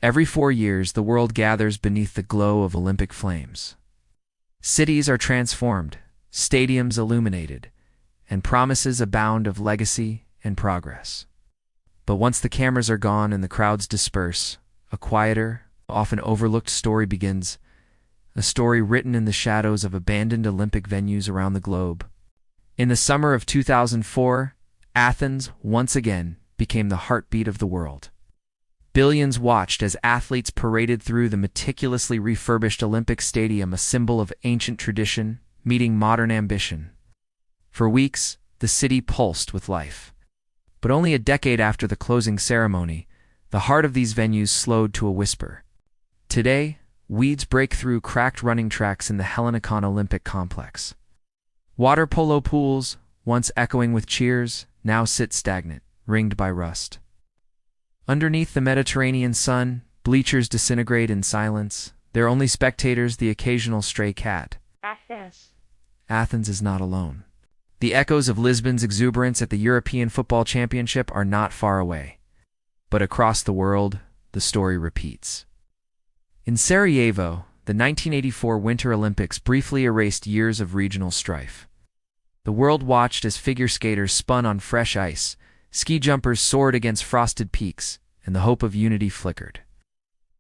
Every 4 years, the world gathers beneath the glow of Olympic flames. Cities are transformed, stadiums illuminated, and promises abound of legacy and progress. But once the cameras are gone and the crowds disperse, a quieter, often overlooked story begins, a story written in the shadows of abandoned Olympic venues around the globe. In the summer of 2004, Athens, once again, became the heartbeat of the world. Billions watched as athletes paraded through the meticulously refurbished Olympic Stadium, a symbol of ancient tradition meeting modern ambition. For weeks, the city pulsed with life. But only a decade after the closing ceremony, the heart of these venues slowed to a whisper. Today, weeds break through cracked running tracks in the Hellinikon Olympic complex. Water polo pools, once echoing with cheers, now sit stagnant, ringed by rust. Underneath the Mediterranean sun, bleachers disintegrate in silence, their only spectators the occasional stray cat. Athens is not alone. The echoes of Lisbon's exuberance at the European Football Championship are not far away. But across the world, the story repeats. In Sarajevo, the 1984 Winter Olympics briefly erased years of regional strife. The world watched as figure skaters spun on fresh ice, ski jumpers soared against frosted peaks, and the hope of unity flickered.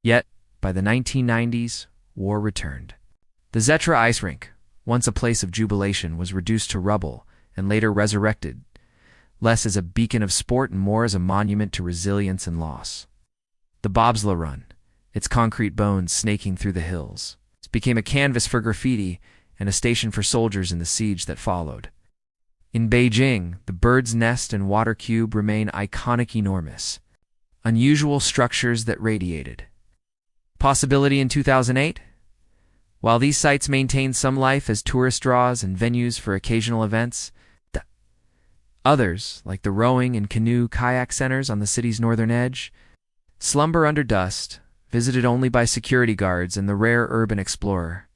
Yet, by the 1990s, war returned. The Zetra ice rink, once a place of jubilation, was reduced to rubble and later resurrected, less as a beacon of sport and more as a monument to resilience and loss. The bobsleigh run, its concrete bones snaking through the hills, became a canvas for graffiti and a station for soldiers in the siege that followed. In Beijing, the bird's nest and water cube remain iconic, enormous, unusual structures that radiated. Possibility in 2008? While these sites maintain some life as tourist draws and venues for occasional events, others, like the rowing and canoe kayak centers on the city's northern edge, slumber under dust, visited only by security guards and the rare urban explorer.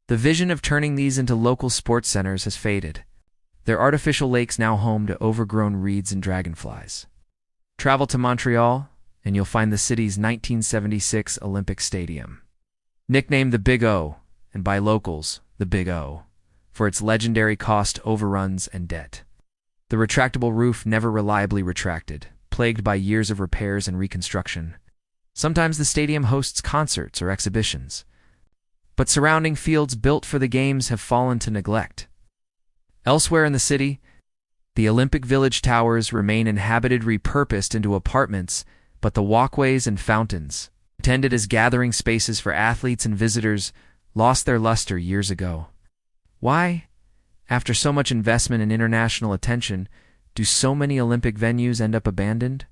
The vision of turning these into local sports centers has faded, their artificial lakes now home to overgrown reeds and dragonflies. Travel to Montreal, and you'll find the city's 1976 Olympic Stadium. Nicknamed the Big O, and by locals, the Big O, for its legendary cost overruns and debt. The retractable roof never reliably retracted, plagued by years of repairs and reconstruction. Sometimes the stadium hosts concerts or exhibitions, but surrounding fields built for the games have fallen to neglect. Elsewhere in the city, the Olympic Village towers remain inhabited, repurposed into apartments, but the walkways and fountains, intended as gathering spaces for athletes and visitors, lost their luster years ago. Why, after so much investment and international attention, do so many Olympic venues end up abandoned?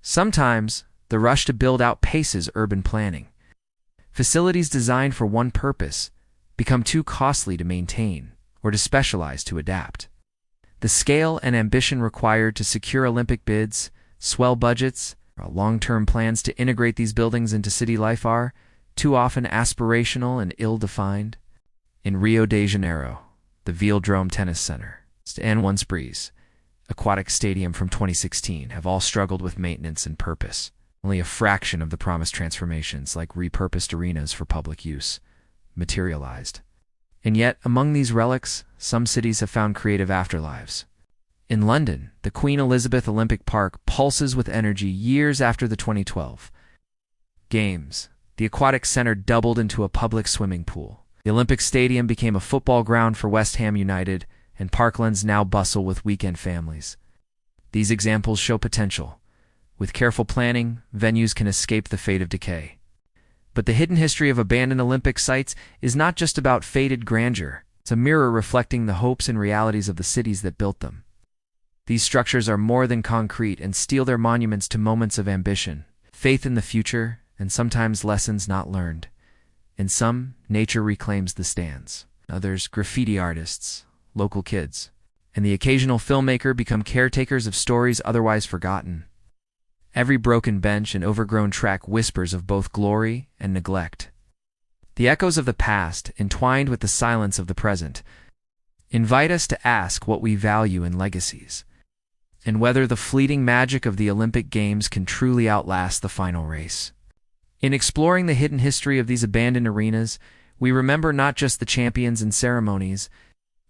Sometimes, the rush to build outpaces urban planning. Facilities designed for one purpose become too costly to maintain or to specialize to adapt. The scale and ambition required to secure Olympic bids, swell budgets, or long-term plans to integrate these buildings into city life are, too often, aspirational and ill-defined. In Rio de Janeiro, the Velodrome Tennis Center, and One Breeze Aquatic Stadium from 2016 have all struggled with maintenance and purpose. Only a fraction of the promised transformations, like repurposed arenas for public use, materialized. And yet, among these relics, some cities have found creative afterlives. In London, the Queen Elizabeth Olympic Park pulses with energy years after the 2012 Games. The aquatic center doubled into a public swimming pool. The Olympic Stadium became a football ground for West Ham United, and parklands now bustle with weekend families. These examples show potential. With careful planning, venues can escape the fate of decay. But the hidden history of abandoned Olympic sites is not just about faded grandeur. It's a mirror reflecting the hopes and realities of the cities that built them. These structures are more than concrete and steel their monuments to moments of ambition, faith in the future, and sometimes lessons not learned. In some, nature reclaims the stands. Others, graffiti artists, local kids, and the occasional filmmaker become caretakers of stories otherwise forgotten. Every broken bench and overgrown track whispers of both glory and neglect. The echoes of the past, entwined with the silence of the present, invite us to ask what we value in legacies, and whether the fleeting magic of the Olympic Games can truly outlast the final race. In exploring the hidden history of these abandoned arenas, we remember not just the champions and ceremonies,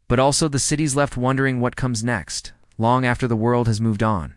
but also the cities left wondering what comes next, long after the world has moved on.